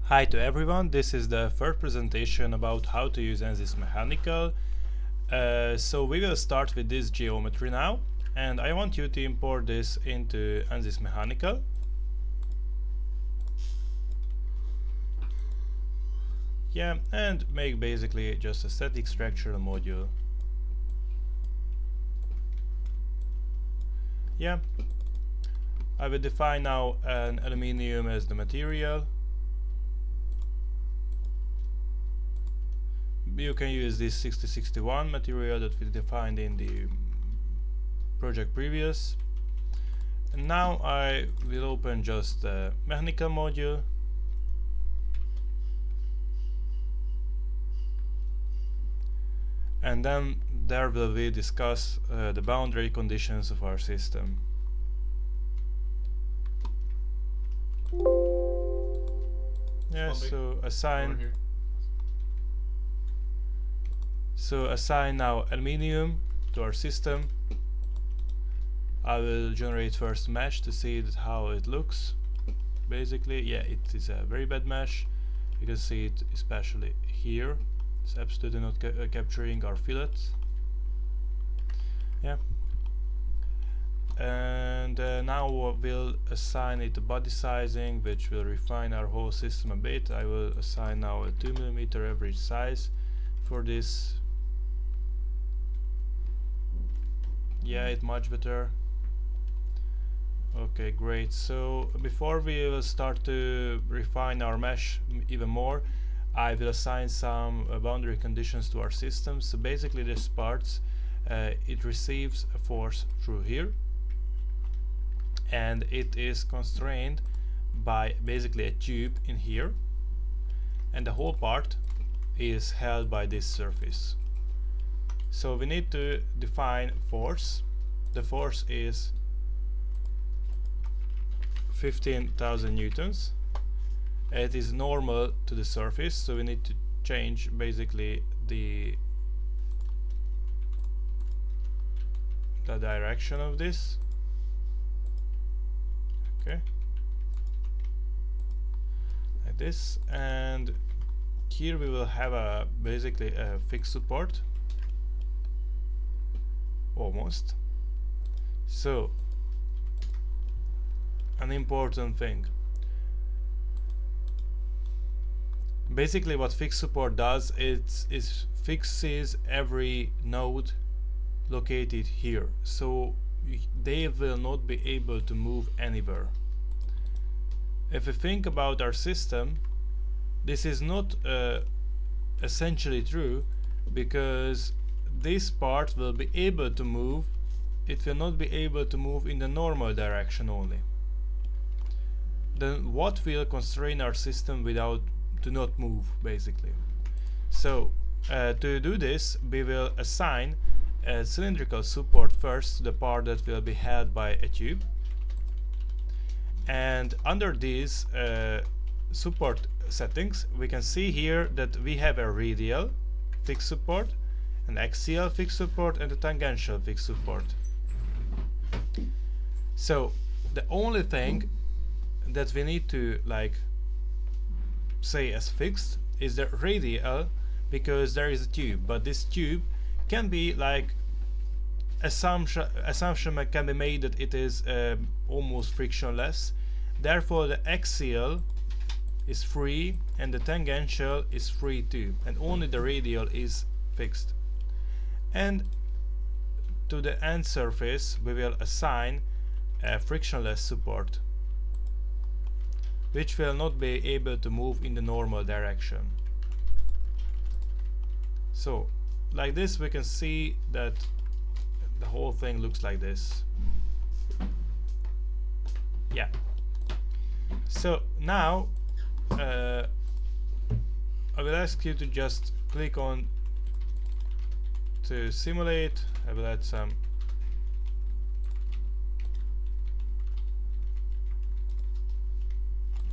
Hi to everyone, this is the third presentation about how to use Ansys Mechanical. So we will start with this geometry now, and I want you to import this into Ansys Mechanical. Yeah, and make basically just a static structural module. Yeah, I will define now an aluminium as the material. You can use this 6061 material that we defined in the project previous. And now I will open just the mechanical module. And then there will we discuss the boundary conditions of our system. Yeah, so assign now aluminium to our system. I will generate first mesh to see how it looks. Basically, yeah, it is a very bad mesh. You can see it especially here. It's absolutely not capturing our fillets. Yeah. And now we'll assign it a body sizing, which will refine our whole system a bit. I will assign now a 2mm average size for this. Yeah, it's much better. Okay, great. So before we will start to refine our mesh even more, I will assign some boundary conditions to our system. So basically this part, it receives a force through here, and it is constrained by basically a tube in here, and the whole part is held by this surface. So we need to define force. The force is 15,000 newtons. It is normal to the surface, so we need to change basically the direction of this. Okay, like this, and here we will have basically a fixed support, almost. So an important thing. Basically what fixed support does is fixes every node located here, so they will not be able to move anywhere. If we think about our system, this is not essentially true, because this part will be able to move. It will not be able to move in the normal direction only. Then what will constrain our system to not move, basically? So to do this, we will assign a cylindrical support first to the part that will be held by a tube, and under these support settings we can see here that we have a radial fixed support, an axial fixed support, and a tangential fixed support. So the only thing that we need to say as fixed is the radial, because there is a tube, but this tube can be assumption can be made that it is almost frictionless. Therefore the axial is free and the tangential is free too, and only the radial is fixed. And to the end surface we will assign a frictionless support, which will not be able to move in the normal direction. So like this we can see that the whole thing looks like this. Yeah. So now I will ask you to just click on to simulate. I will add some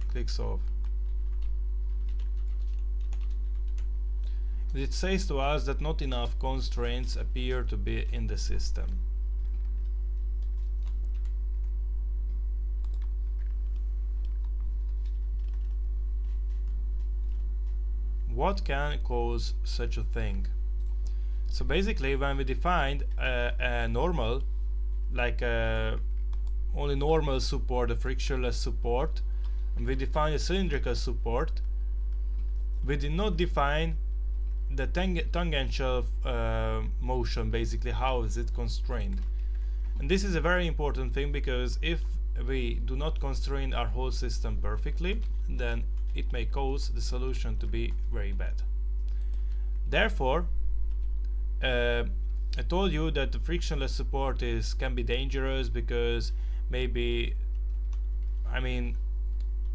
clicks off. It says to us that not enough constraints appear to be in the system. what can cause such a thing? So basically, when we defined a normal, like only normal support, a frictionless support, and we define a cylindrical support, we did not define the tangential motion, basically how is it constrained. And this is a very important thing, because if we do not constrain our whole system perfectly, then it may cause the solution to be very bad. Therefore, I told you that the frictionless support can be dangerous, because maybe, I mean,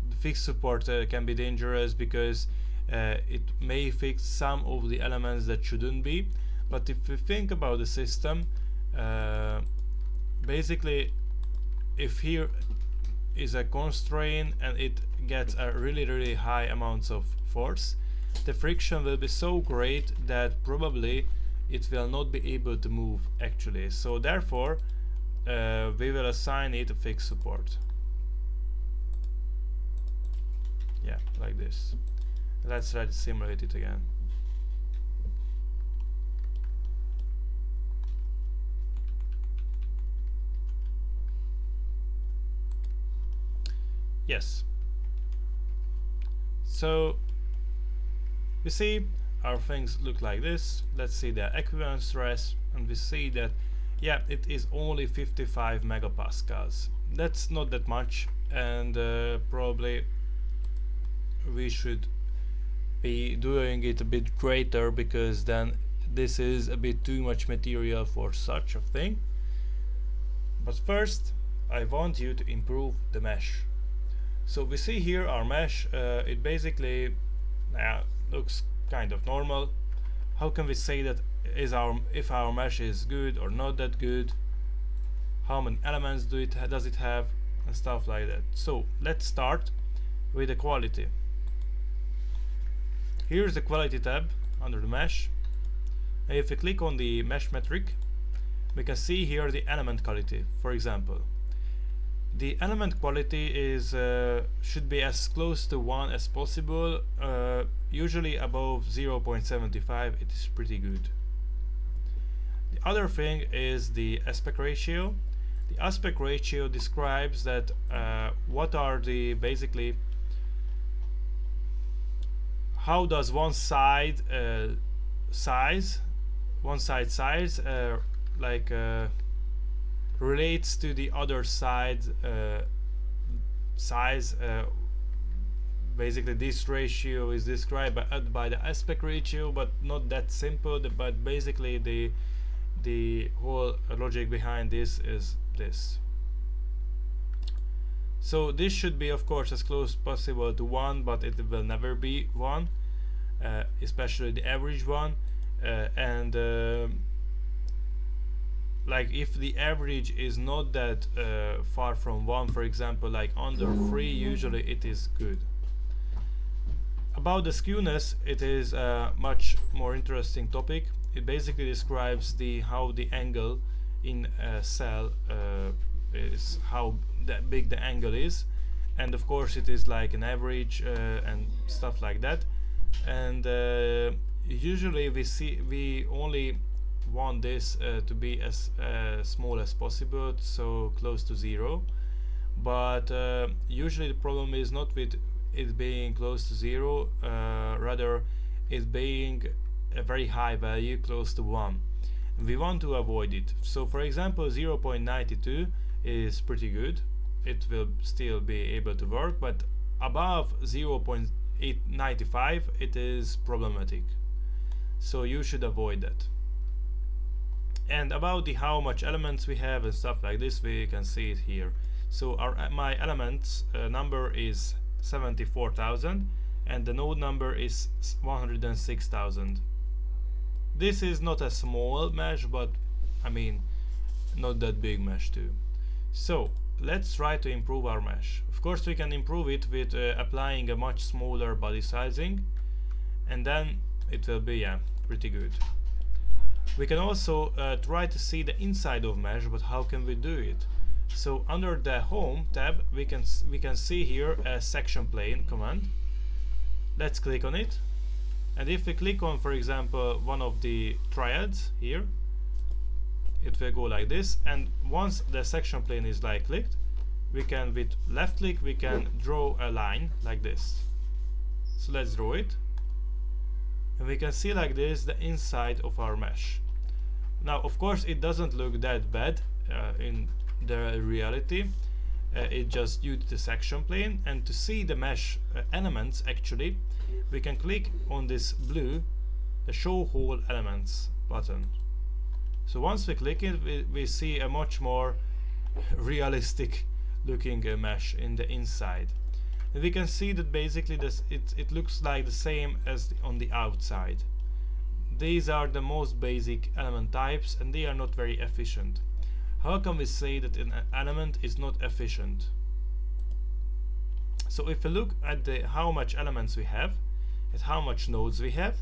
the fixed support can be dangerous because it may fix some of the elements that shouldn't be. But if we think about the system, basically, if here is a constraint and it gets a really high amounts of force, the friction will be so great that probably it will not be able to move actually. So therefore, we will assign it a fixed support. Yeah, like this. Let's try to simulate it again. Yes. So we see our things look like this. Let's see the equivalent stress, and we see that, yeah, it is only 55 megapascals. That's not that much, and probably we should be doing it a bit greater, because then this is a bit too much material for such a thing. But first, I want you to improve the mesh. So we see here our mesh, it basically looks kind of normal. How can we say that if our mesh is good or not that good? How many elements does it have, and stuff like that. So let's start with the quality. Here's the quality tab under the mesh, and if we click on the mesh metric, we can see here the element quality. For example, the element quality is should be as close to 1 as possible. Usually above 0.75 it is pretty good. The other thing is the aspect ratio. The aspect ratio describes that what are the basically how does one side size relates to the other side size. Basically this ratio is described by the aspect ratio, but not that simple. But basically the whole logic behind this is this. So this should be, of course, as close as possible to 1, but it will never be 1, especially the average one. Like if the average is not that far from 1, for example, like under 3, usually it is good. About the skewness, it is a much more interesting topic. It basically describes how the angle in a cell is, how big the angle is, and of course it is like an average and stuff like that. And usually we only want this to be as small as possible, so close to 0. But usually the problem is not with it being close to 0, rather it being a very high value, close to 1. We want to avoid it. So for example, 0.92 is pretty good. It will still be able to work, but above 0.895 it is problematic. So you should avoid that. And about the how much elements we have and stuff like this, we can see it here. So my elements number is 74,000, and the node number is 106,000. This is not a small mesh, but I mean not that big mesh too. So let's try to improve our mesh. Of course we can improve it with applying a much smaller body sizing, and then it will be pretty good. We can also try to see the inside of mesh, but how can we do it? So under the home tab we can see here a section plane command. Let's click on it, And if we click on, for example, one of the triads here, it will go like this. And once the section plane is like clicked, we can, with left click, we can draw a line like this. So let's draw it, and we can see like this the inside of our mesh. Now of course it doesn't look that bad in the reality. It just used the section plane, and to see the mesh elements actually, we can click on this blue, the show whole elements button. So once we click it, we see a much more realistic looking mesh in the inside. And we can see that basically it looks like the same as on the outside. These are the most basic element types, and they are not very efficient. How can we say that an element is not efficient? So if we look at how much elements we have, at how much nodes we have,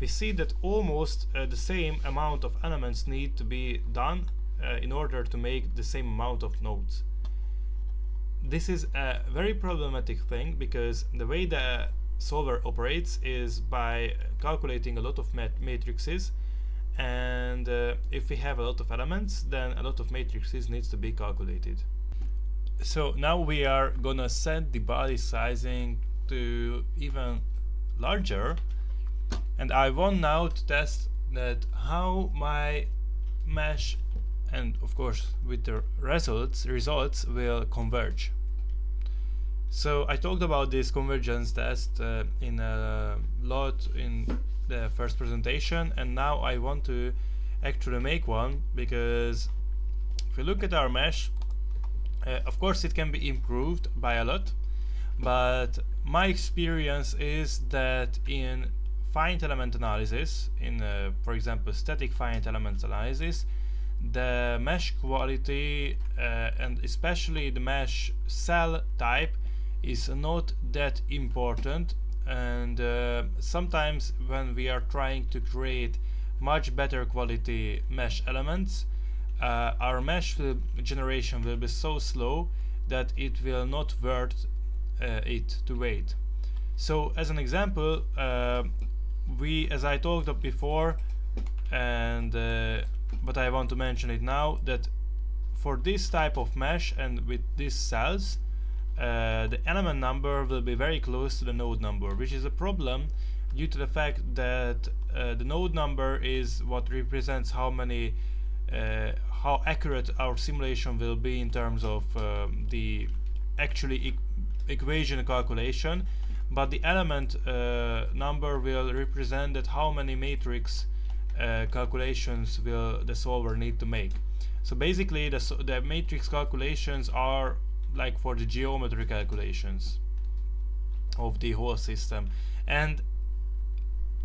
we see that almost the same amount of elements need to be done in order to make the same amount of nodes. This is a very problematic thing, because the way the solver operates is by calculating a lot of matrices, and if we have a lot of elements, then a lot of matrices needs to be calculated. So now we are gonna set the body sizing to even larger, and I want now to test that how my mesh, and of course with the results will converge. So I talked about this convergence test in a lot in the first presentation, and now I want to actually make one, because if we look at our mesh, of course it can be improved by a lot, but my experience is that in finite element analysis, in for example static finite element analysis, the mesh quality and especially the mesh cell type is not that important, and sometimes when we are trying to create much better quality mesh elements, our mesh generation will be so slow that it will not worth it to wait. So as an example, as I talked about before, and but I want to mention it now, that for this type of mesh and with these cells, the element number will be very close to the node number, which is a problem due to the fact that the node number is what represents how accurate our simulation will be in terms of the actually equation calculation, but the element number will represent that how many matrix calculations will the solver need to make. So basically the matrix calculations are like for the geometry calculations of the whole system, and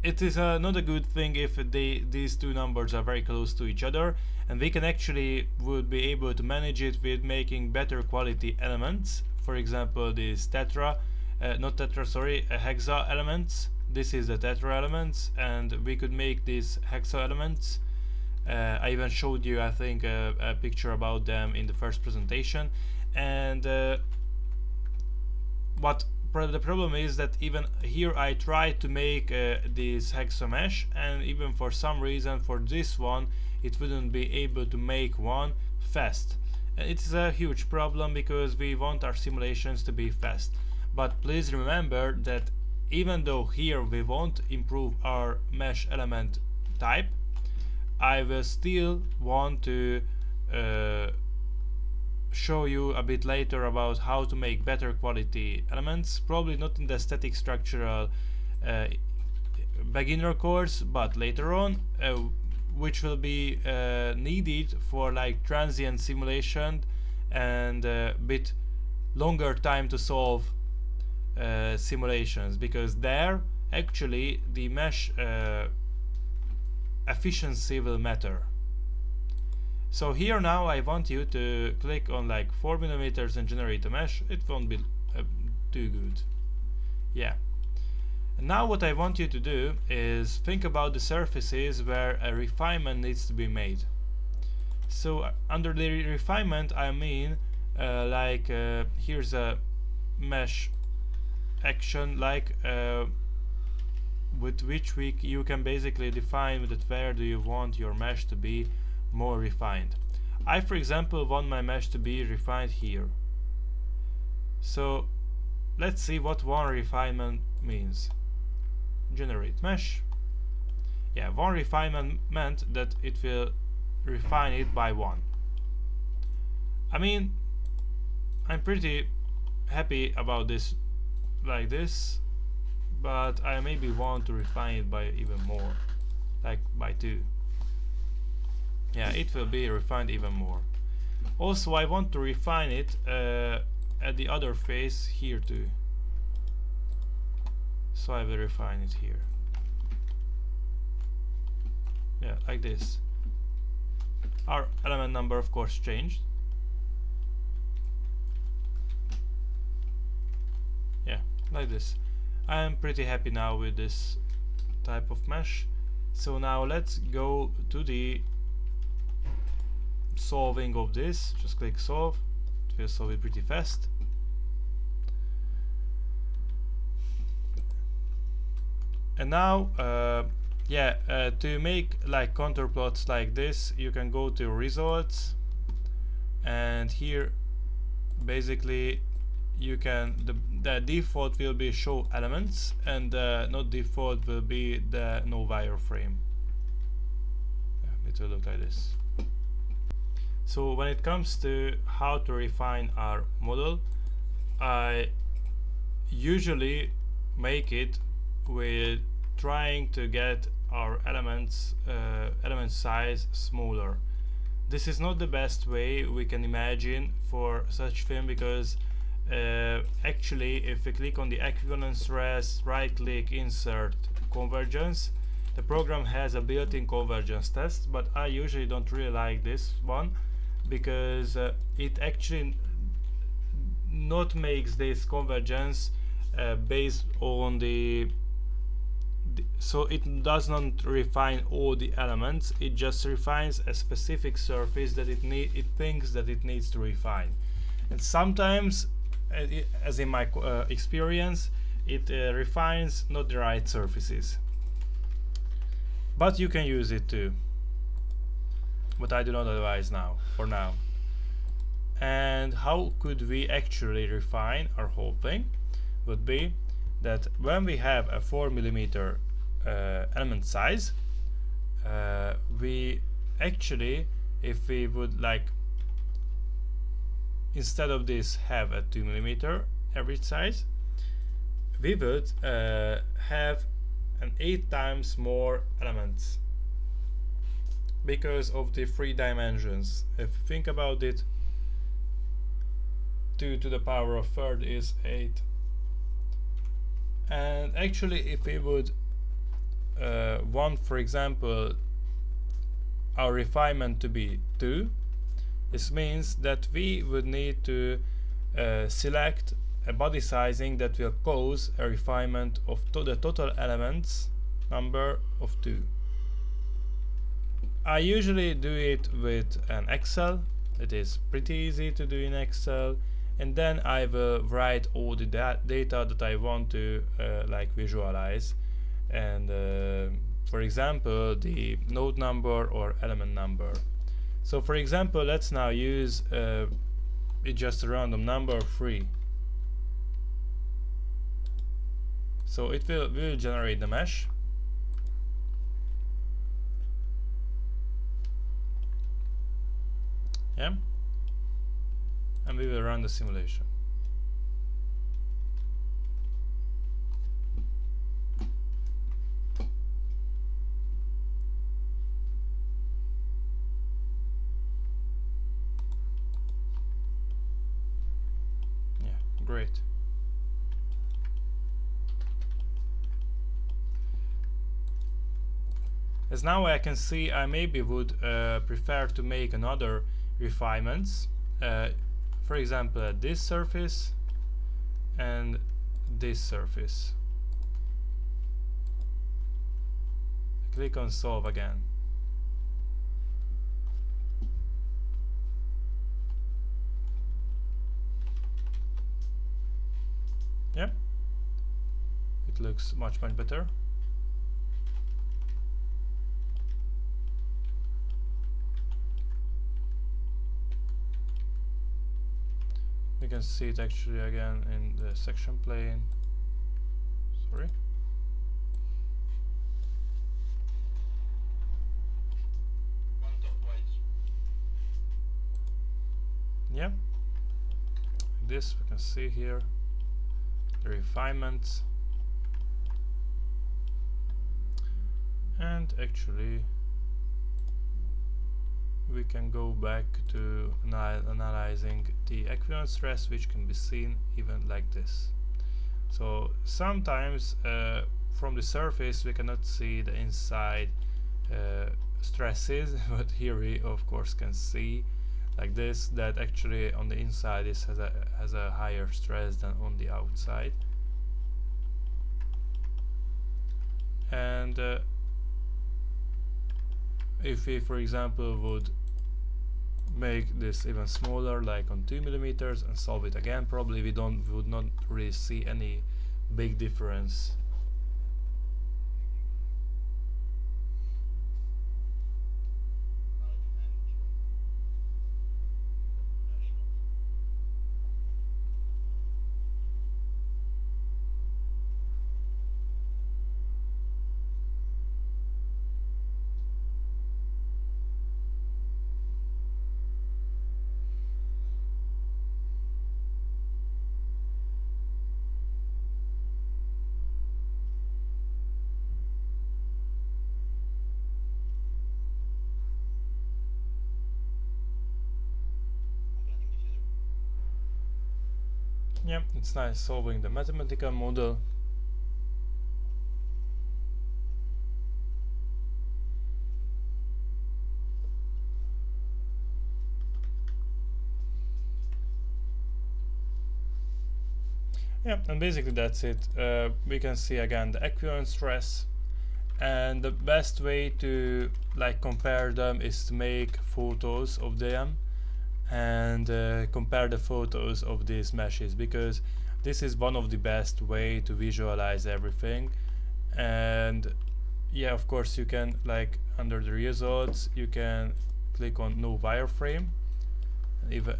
it is not a good thing if these two numbers are very close to each other, and we can actually would be able to manage it with making better quality elements. For example, these hexa elements. This is the tetra elements, and we could make these hexa elements. I even showed you, I think, a picture about them in the first presentation. And the problem is that even here I tried to make this hexa mesh, and even for some reason for this one it wouldn't be able to make one fast. It's a huge problem because we want our simulations to be fast. But please remember that even though here we won't improve our mesh element type, I will still want to show you a bit later about how to make better quality elements, probably not in the static structural beginner course, but later on, which will be needed for like transient simulation and a bit longer time to solve simulations, because there actually the mesh efficiency will matter. So here now I want you to click on like 4 mm and generate a mesh. It won't be too good. Yeah. And now what I want you to do is think about the surfaces where a refinement needs to be made. So under the refinement I mean here's a mesh action, like with which you can basically define that where do you want your mesh to be more refined. I, for example, want my mesh to be refined here. So let's see what one refinement means. Generate mesh. Yeah, one refinement meant that it will refine it by 1. I mean, I'm pretty happy about this like this, but I maybe want to refine it by even more, like by 2. Yeah, it will be refined even more. Also, I want to refine it at the other face here too. So I will refine it here. Yeah, like this. Our element number, of course, changed. Yeah, like this. I am pretty happy now with this type of mesh. So now let's go to the solving of this. Just click solve. It will solve it pretty fast. And now to make like contour plots like this, you can go to results, and here basically you can the default will be show elements, and not default will be the no wireframe. Yeah, it will look like this. So when it comes to how to refine our model, I usually make it with trying to get our element size smaller. This is not the best way we can imagine for such film, because actually if we click on the equivalence rest, right click, insert convergence, the program has a built-in convergence test, but I usually don't really like this one, because it actually not makes this convergence based on so it does not refine all the elements, it just refines a specific surface that it thinks that it needs to refine. And sometimes, as in my experience, it refines not the right surfaces. But you can use it too, but I do not advise now, for now. And how could we actually refine our whole thing? Would be that when we have a 4mm element size, we actually, if we would like, instead of this have a 2mm average size, we would have an 8 times more elements, because of the 3 dimensions. If you think about it, 2 to the power of third is 8. And actually, if we would want, for example, our refinement to be 2, this means that we would need to select a body sizing that will cause a refinement of the total elements number of 2. I usually do it with an Excel. It is pretty easy to do in Excel, and then I will write all the data that I want to like visualize, and for example the node number or element number. So for example, let's now use it's just a random number 3. So it will generate the mesh. Yeah, and we will run the simulation. Yeah, great. As now I can see, I maybe would prefer to make another refinements, for example at this surface and this surface. Click on solve again. Yeah, it looks much better. We can see it actually again in the section plane. Sorry. Yeah, this we can see here the refinements, and actually we can go back to analyzing the equivalent stress, which can be seen even like this. So sometimes from the surface we cannot see the inside stresses, but here we of course can see like this, that actually on the inside this has a higher stress than on the outside. And if we, for example, would make this even smaller, like on 2 millimeters, and solve it again, probably we would not really see any big difference. Yeah, it's nice solving the mathematical model. Yeah, and basically that's it. We can see again the equivalent stress, and the best way to like compare them is to make photos of them and compare the photos of these meshes, because this is one of the best way to visualize everything. And yeah, of course you can, like under the results, you can click on no wireframe, and even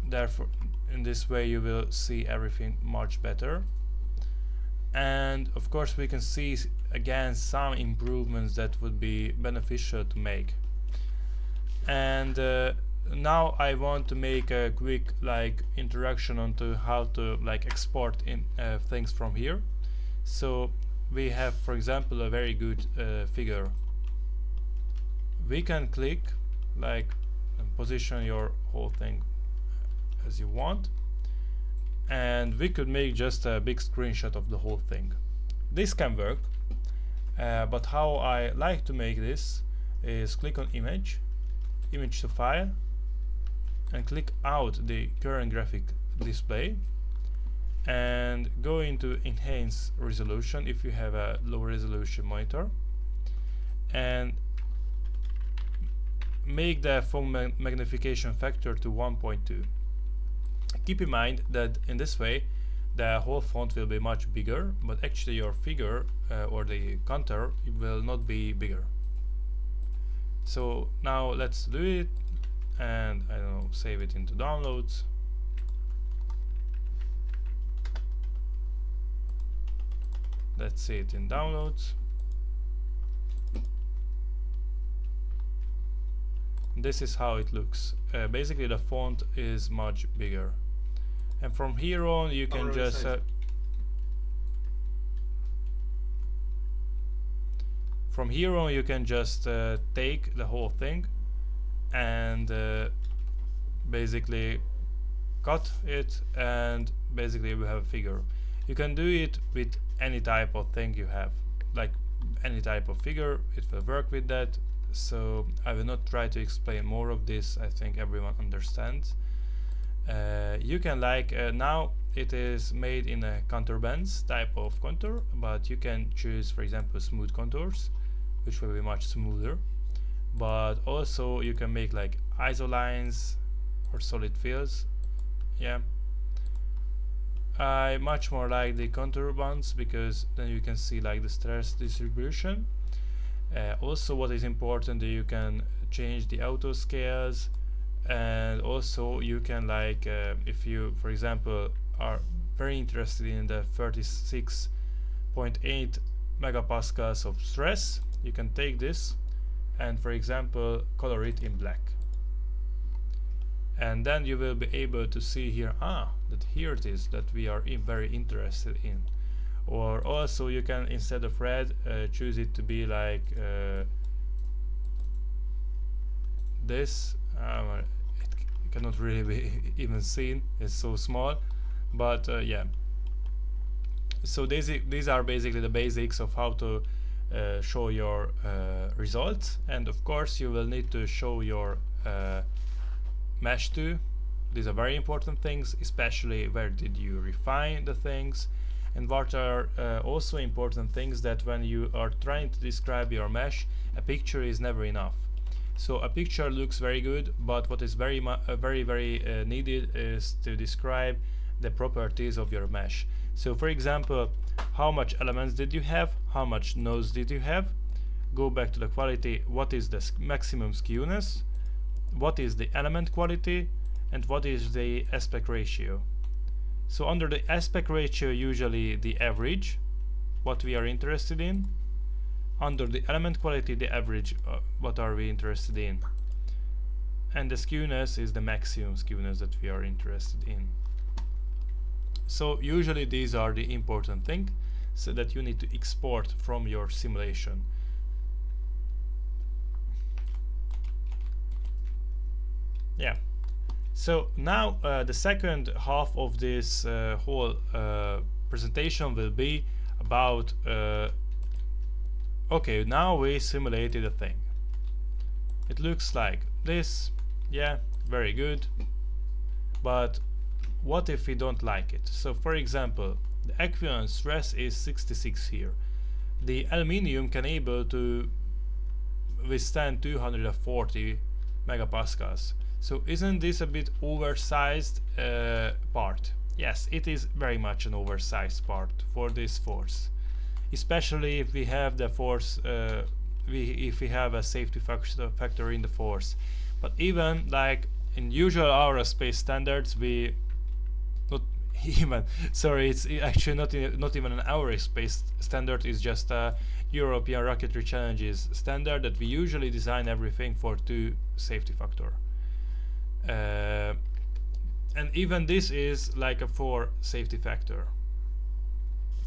therefore in this way you will see everything much better. And of course we can see again some improvements that would be beneficial to make. And now I want to make a quick like introduction onto how to like export in things from here. So we have, for example, a very good figure. We can click like and position your whole thing as you want, and we could make just a big screenshot of the whole thing. This can work, but how I like to make this is click on image to file, and click out the current graphic display, and go into enhance resolution if you have a low resolution monitor, and make the font magnification factor to 1.2. Keep in mind that in this way the whole font will be much bigger, but actually your figure or the contour will not be bigger. So now let's do it, and I don't know, save it into downloads. Let's see it in downloads. This is how it looks. Basically the font is much bigger, and from here on you can just take the whole thing and basically cut it, and basically we have a figure. You can do it with any type of thing you have, like any type of figure, it will work with that. So I will not try to explain more of this, I think everyone understands. You can like now it is made in a contour bands type of contour, but you can choose, for example, smooth contours, which will be much smoother. But also you can make like ISO lines or solid fills. Yeah, I much more like the contour ones, because then you can see like the stress distribution. Also what is important, that you can change the auto scales And also you can, like, if you for example are very interested in the 36.8 megapascals of stress, you can take this and for example color it in black, and then you will be able to see here that here it is that we are very interested in. Or also you can, instead of red, choose it to be like this. It cannot really be even seen, it's so small, but yeah. So these are basically the basics of how to show your results. And of course you will need to show your mesh too. These are very important things, especially where did you refine the things, and what are also important things, that when you are trying to describe your mesh, a picture is never enough. So a picture looks very good, but what is very needed is to describe the properties of your mesh. So for example, how much elements did you have, how much nodes did you have, go back to the quality, what is the maximum skewness, what is the element quality, and what is the aspect ratio. So under the aspect ratio, usually the average, what we are interested in. Under the element quality, the average, what are we interested in. And the skewness is the maximum skewness that we are interested in. So usually these are the important things, so that you need to export from your simulation. Yeah. So now the second half of this whole presentation will be about okay, now we simulated a thing. It looks like this, yeah, very good, but what if we don't like it? So for example, the equivalent stress is 66 here. The aluminium can able to withstand 240 megapascals. So isn't this a bit oversized part? Yes, it is very much an oversized part for this force, especially if we have the force, if we have a safety factor in the force. But even like in usual aerospace standards, we not even, sorry, it's actually not even an aerospace standard, it's just a European Rocketry Challenges standard that we usually design everything for 2 safety factor. And even this is like a 4 safety factor.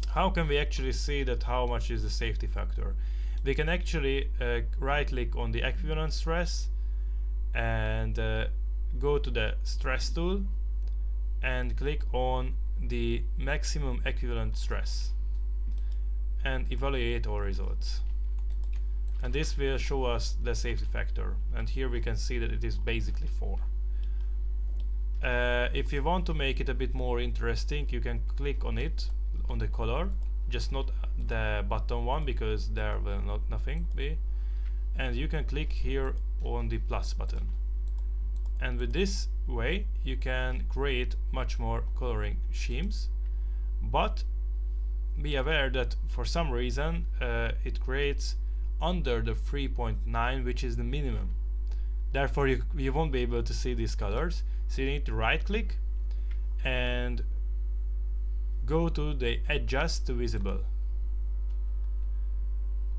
How can we actually see that how much is the safety factor? We can actually right click on the equivalent stress and go to the stress tool and click on the maximum equivalent stress and evaluate our results. And this will show us the safety factor, and here we can see that it is basically 4. If you want to make it a bit more interesting, you can click on it, on the color, just not the bottom one, because there will nothing be, and you can click here on the plus button, and with this way you can create much more coloring schemes. But be aware that for some reason it creates under the 3.9, which is the minimum. Therefore you won't be able to see these colors, so you need to right click and go to the adjust to visible,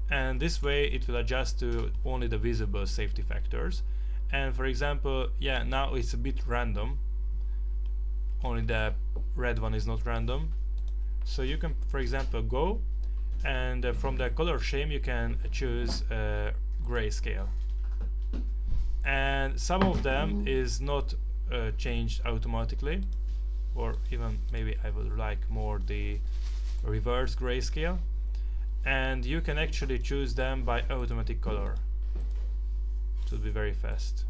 and this way it will adjust to only the visible safety factors. And for example, yeah, now it's a bit random, only the red one is not random. So you can, for example, go and from the color scheme you can choose grayscale, and some of them is not changed automatically, or even maybe I would like more the reverse grayscale, and you can actually choose them by automatic color. It will be very fast,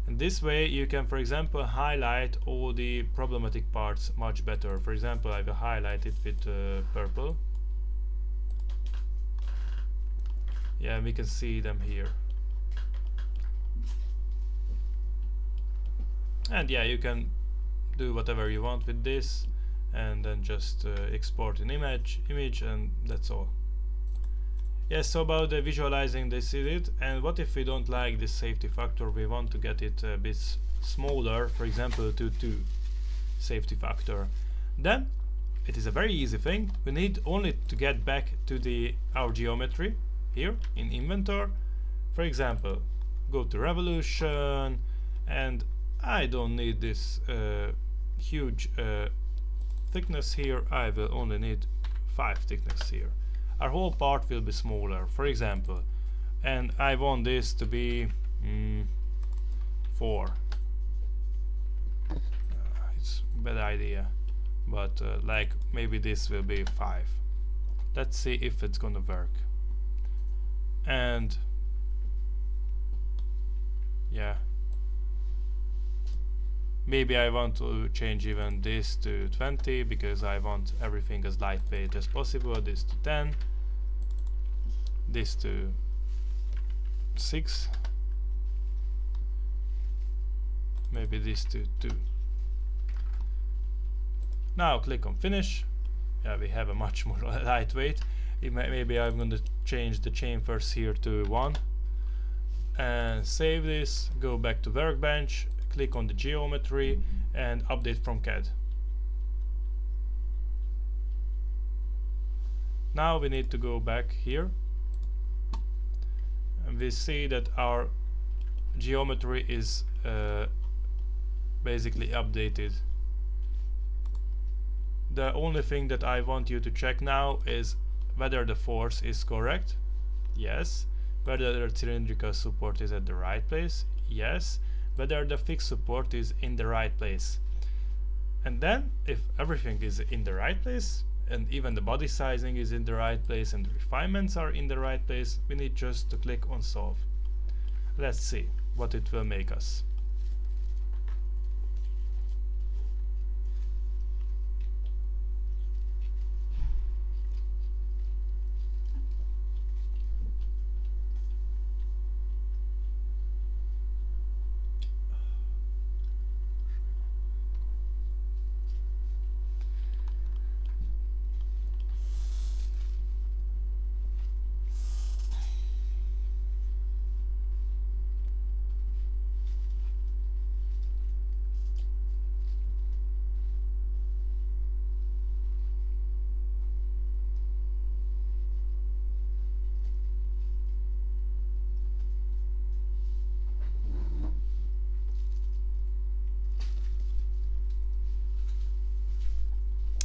and this way you can, for example, highlight all the problematic parts much better. For example, I will highlight it with purple. Yeah, we can see them here. And yeah, you can do whatever you want with this, and then just export an image, and that's all. Yes, so about visualizing, this is it. And what if we don't like this safety factor? We want to get it a bit smaller, for example to 2 safety factor. Then it is a very easy thing. We need only to get back to our geometry here in inventor. For example, go to revolution, and I don't need this huge thickness here. I will only need 5 thickness here. Our whole part will be smaller, for example, and I want this to be 4. It's a bad idea, but like maybe this will be 5. Let's see if it's gonna work. And yeah, maybe I want to change even this to 20 because I want everything as lightweight as possible. This to 10, this to 6, maybe this to 2. Now click on finish. Yeah, we have a much more lightweight. Maybe I'm going to change the chamfers here to 1 and save this, go back to workbench, click on the geometry and update from CAD. Now we need to go back here, and we see that our geometry is basically updated. The only thing that I want you to check now is whether the force is correct. Yes. Whether the cylindrical support is at the right place. Yes. Whether the fixed support is in the right place. And then if everything is in the right place, and even the body sizing is in the right place and the refinements are in the right place, we need just to click on solve. Let's see what it will make us.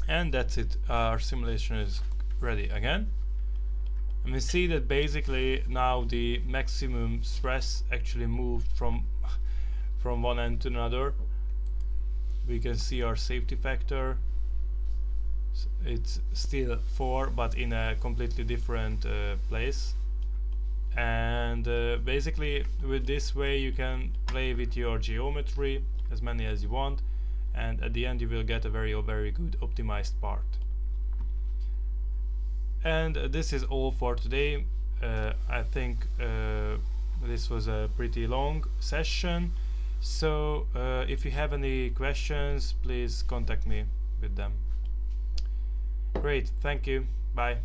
And that's it, our simulation is ready again. And we see that basically now the maximum stress actually moved from one end to another. We can see our safety factor. It's still 4, but in a completely different place. And basically with this way you can play with your geometry as many as you want, and at the end you will get a very good optimized part. And this is all for today. I think this was a pretty long session, so if you have any questions, please contact me with them. Great, thank you, bye.